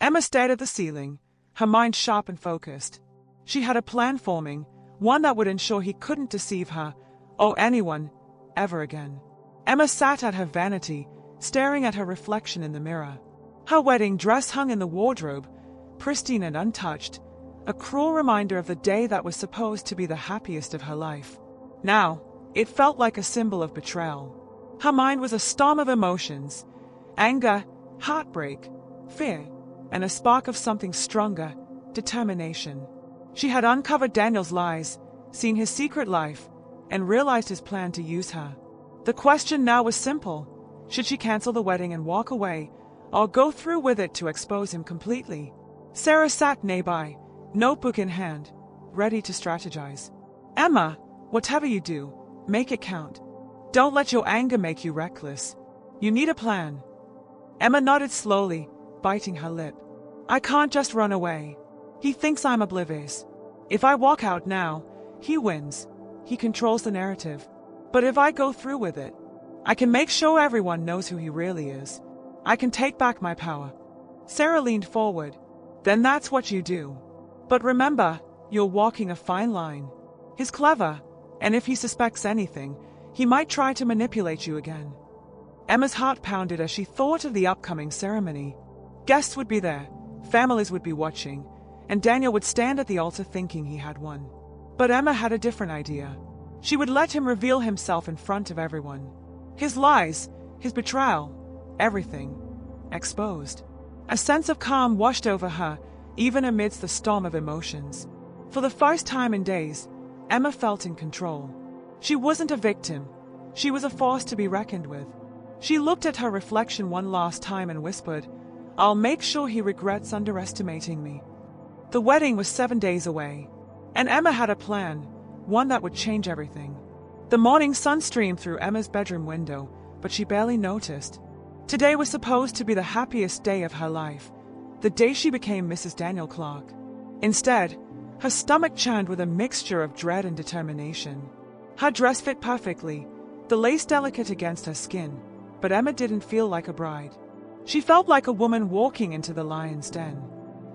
Emma stared at the ceiling, her mind sharp and focused. She had a plan forming, one that would ensure he couldn't deceive her, or anyone, ever again. Emma sat at her vanity, staring at her reflection in the mirror. Her wedding dress hung in the wardrobe, pristine and untouched, a cruel reminder of the day that was supposed to be the happiest of her life. Now, it felt like a symbol of betrayal. Her mind was a storm of emotions: anger, heartbreak, fear, and a spark of something stronger: determination. She had uncovered Daniel's lies, seen his secret life, and realized his plan to use her. The question now was simple: should she cancel the wedding and walk away, or go through with it to expose him completely? Sarah sat nearby, notebook in hand, ready to strategize. "Emma, whatever you do, make it count. Don't let your anger make you reckless. You need a plan." Emma nodded slowly, biting her lip. "I can't just run away. He thinks I'm oblivious. If I walk out now, he wins. He controls the narrative. But if I go through with it, I can make sure everyone knows who he really is. I can take back my power." Sarah leaned forward. "Then that's what you do. But remember, you're walking a fine line. He's clever, and if he suspects anything, he might try to manipulate you again." Emma's heart pounded as she thought of the upcoming ceremony. Guests would be there, families would be watching, and Daniel would stand at the altar thinking he had won. But Emma had a different idea. She would let him reveal himself in front of everyone. His lies, his betrayal, everything exposed. A sense of calm washed over her, even amidst the storm of emotions. For the first time in days, Emma felt in control. She wasn't a victim. She was a force to be reckoned with. She looked at her reflection one last time and whispered, "I'll make sure he regrets underestimating me." The wedding was 7 days away, and Emma had a plan, one that would change everything. The morning sun streamed through Emma's bedroom window, but she barely noticed. Today was supposed to be the happiest day of her life, the day she became Mrs. Daniel Clark. Instead, her stomach churned with a mixture of dread and determination. Her dress fit perfectly, the lace delicate against her skin, but Emma didn't feel like a bride. She felt like a woman walking into the lion's den.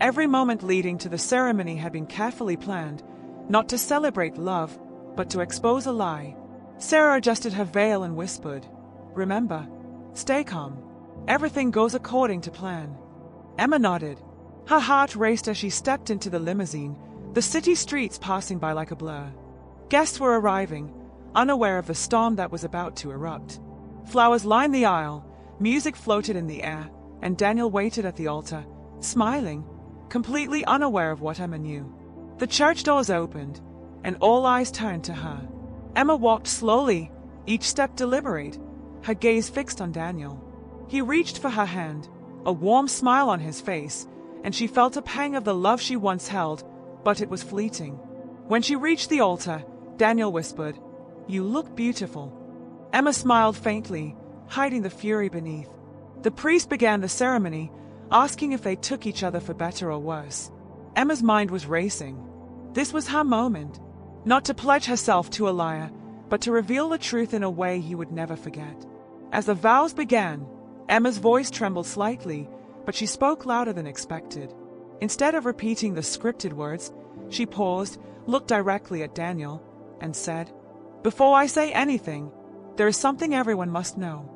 Every moment leading to the ceremony had been carefully planned, not to celebrate love, but to expose a lie. Sarah adjusted her veil and whispered, "Remember, stay calm. Everything goes according to plan." Emma nodded. Her heart raced as she stepped into the limousine, the city streets passing by like a blur. Guests were arriving, unaware of the storm that was about to erupt. Flowers lined the aisle, music floated in the air, and Daniel waited at the altar, smiling, completely unaware of what Emma knew. The church doors opened, and all eyes turned to her. Emma walked slowly, each step deliberate, her gaze fixed on Daniel. He reached for her hand, a warm smile on his face, and she felt a pang of the love she once held, but it was fleeting. When she reached the altar, Daniel whispered, "You look beautiful." Emma smiled faintly, hiding the fury beneath. The priest began the ceremony, asking if they took each other for better or worse. Emma's mind was racing. This was her moment, not to pledge herself to a liar, but to reveal the truth in a way he would never forget. As the vows began, Emma's voice trembled slightly, but she spoke louder than expected. Instead of repeating the scripted words, she paused, looked directly at Daniel, and said, "Before I say anything, there is something everyone must know."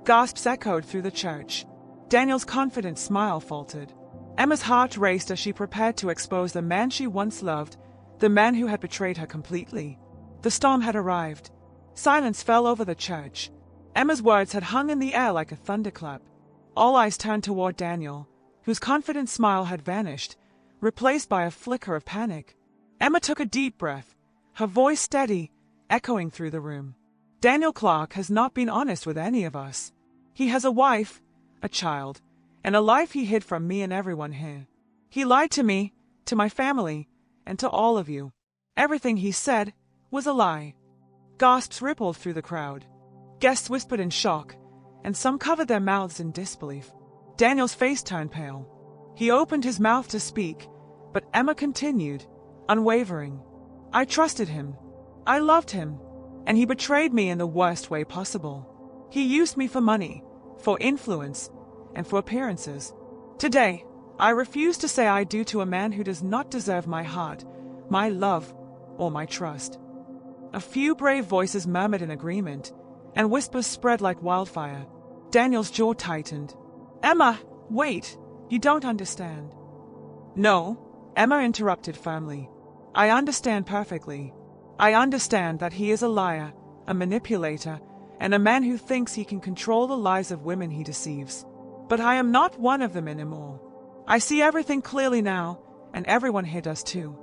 Gasps echoed through the church. Daniel's confident smile faltered. Emma's heart raced as she prepared to expose the man she once loved, the man who had betrayed her completely. The storm had arrived. Silence fell over the church. Emma's words had hung in the air like a thunderclap. All eyes turned toward Daniel, whose confident smile had vanished, replaced by a flicker of panic. Emma took a deep breath, her voice steady, echoing through the room. "Daniel Clark has not been honest with any of us. He has a wife, a child, and a life he hid from me and everyone here. He lied to me, to my family, and to all of you. Everything he said was a lie." Gasps rippled through the crowd. Guests whispered in shock, and some covered their mouths in disbelief. Daniel's face turned pale. He opened his mouth to speak, but Emma continued, unwavering. "I trusted him. I loved him. And he betrayed me in the worst way possible. He used me for money, for influence, and for appearances. Today, I refuse to say I do to a man who does not deserve my heart, my love, or my trust." A few brave voices murmured in agreement, and whispers spread like wildfire. Daniel's jaw tightened. "Emma, wait! You don't understand." "No," Emma interrupted firmly. "I understand perfectly. I understand that he is a liar, a manipulator, and a man who thinks he can control the lives of women he deceives. But I am not one of them anymore. I see everything clearly now, and everyone here does too."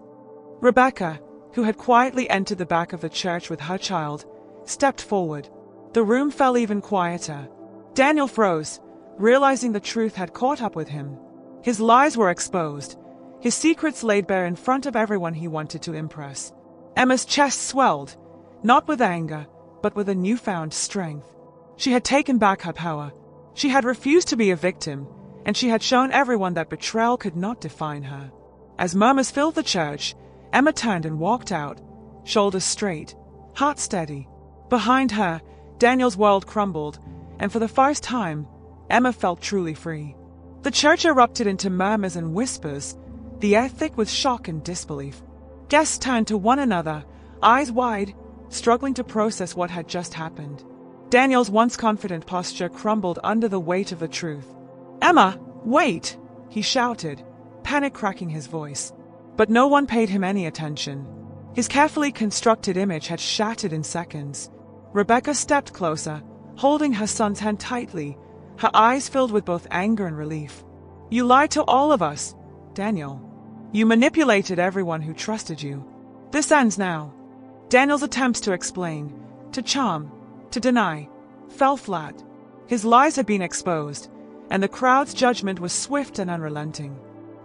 Rebecca, who had quietly entered the back of the church with her child, stepped forward. The room fell even quieter. Daniel froze, realizing the truth had caught up with him. His lies were exposed, his secrets laid bare in front of everyone he wanted to impress. Emma's chest swelled, not with anger, but with a newfound strength. She had taken back her power. She had refused to be a victim, and she had shown everyone that betrayal could not define her. As murmurs filled the church, Emma turned and walked out, shoulders straight, heart steady. Behind her, Daniel's world crumbled, and for the first time, Emma felt truly free. The church erupted into murmurs and whispers, the air thick with shock and disbelief. Guests turned to one another, eyes wide, struggling to process what had just happened. Daniel's once confident posture crumbled under the weight of the truth. "Emma, wait!" he shouted, panic cracking his voice. But no one paid him any attention. His carefully constructed image had shattered in seconds. Rebecca stepped closer, holding her son's hand tightly, her eyes filled with both anger and relief. "You lied to all of us, Daniel. You manipulated everyone who trusted you. This ends now." Daniel's attempts to explain, to charm, to deny, fell flat. His lies had been exposed, and the crowd's judgment was swift and unrelenting.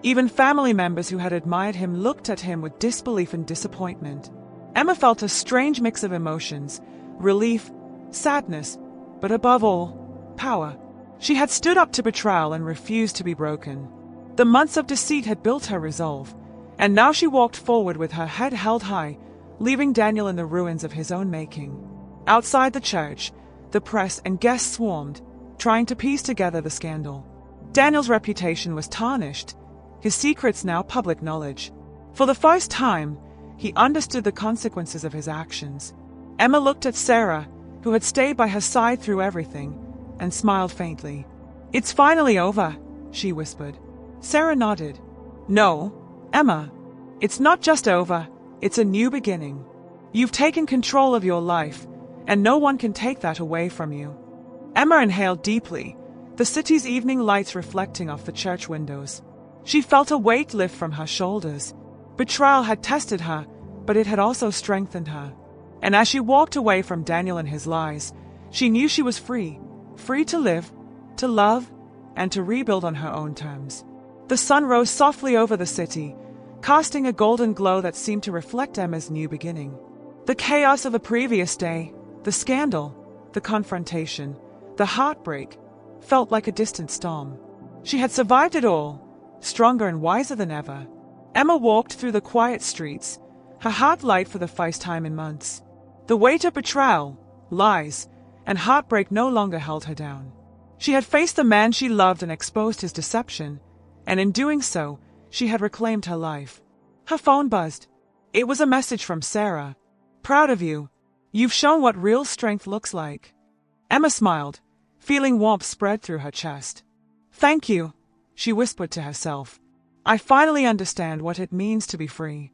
Even family members who had admired him looked at him with disbelief and disappointment. Emma felt a strange mix of emotions, relief, sadness, but above all, power. She had stood up to betrayal and refused to be broken. The months of deceit had built her resolve, and now she walked forward with her head held high, leaving Daniel in the ruins of his own making. Outside the church, the press and guests swarmed, trying to piece together the scandal. Daniel's reputation was tarnished, his secrets now public knowledge. For the first time, he understood the consequences of his actions. Emma looked at Sarah, who had stayed by her side through everything, and smiled faintly. "It's finally over," she whispered. Sarah nodded. "No, Emma, it's not just over, it's a new beginning. You've taken control of your life, and no one can take that away from you." Emma inhaled deeply, the city's evening lights reflecting off the church windows. She felt a weight lift from her shoulders. Betrayal had tested her, but it had also strengthened her. And as she walked away from Daniel and his lies, she knew she was free, free to live, to love, and to rebuild on her own terms. The sun rose softly over the city, casting a golden glow that seemed to reflect Emma's new beginning. The chaos of the previous day, the scandal, the confrontation, the heartbreak, felt like a distant storm. She had survived it all, stronger and wiser than ever. Emma walked through the quiet streets, her heart light for the first time in months. The weight of betrayal, lies, and heartbreak no longer held her down. She had faced the man she loved and exposed his deception, and in doing so, she had reclaimed her life. Her phone buzzed. It was a message from Sarah. "Proud of you. You've shown what real strength looks like." Emma smiled, feeling warmth spread through her chest. "Thank you," she whispered to herself. "I finally understand what it means to be free."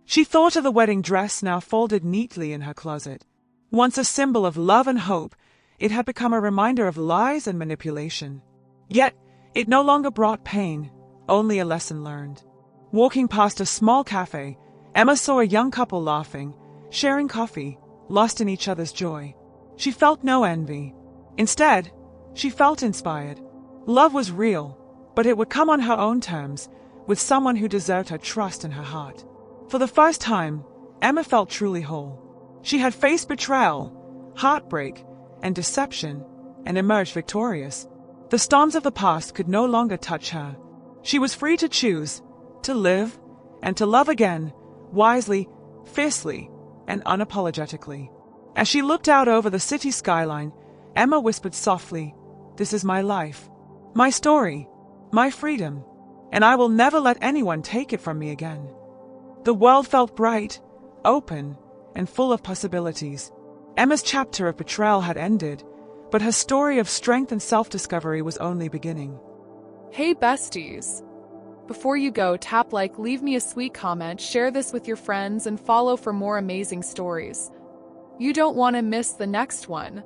She thought of the wedding dress now folded neatly in her closet. Once a symbol of love and hope, it had become a reminder of lies and manipulation. Yet, it no longer brought pain, only a lesson learned. Walking past a small cafe, Emma saw a young couple laughing, sharing coffee, lost in each other's joy. She felt no envy. Instead, she felt inspired. Love was real, but it would come on her own terms, with someone who deserved her trust and her heart. For the first time, Emma felt truly whole. She had faced betrayal, heartbreak, and deception, and emerged victorious. The storms of the past could no longer touch her. She was free to choose, to live, and to love again, wisely, fiercely, and unapologetically. As she looked out over the city skyline, Emma whispered softly, "This is my life, my story, my freedom." and I will never let anyone take it from me again. The world felt bright, open, and full of possibilities. Emma's chapter of betrayal had ended, but her story of strength and self-discovery was only beginning. Hey besties! Before you go, tap like, leave me a sweet comment, share this with your friends, and follow for more amazing stories. You don't want to miss the next one.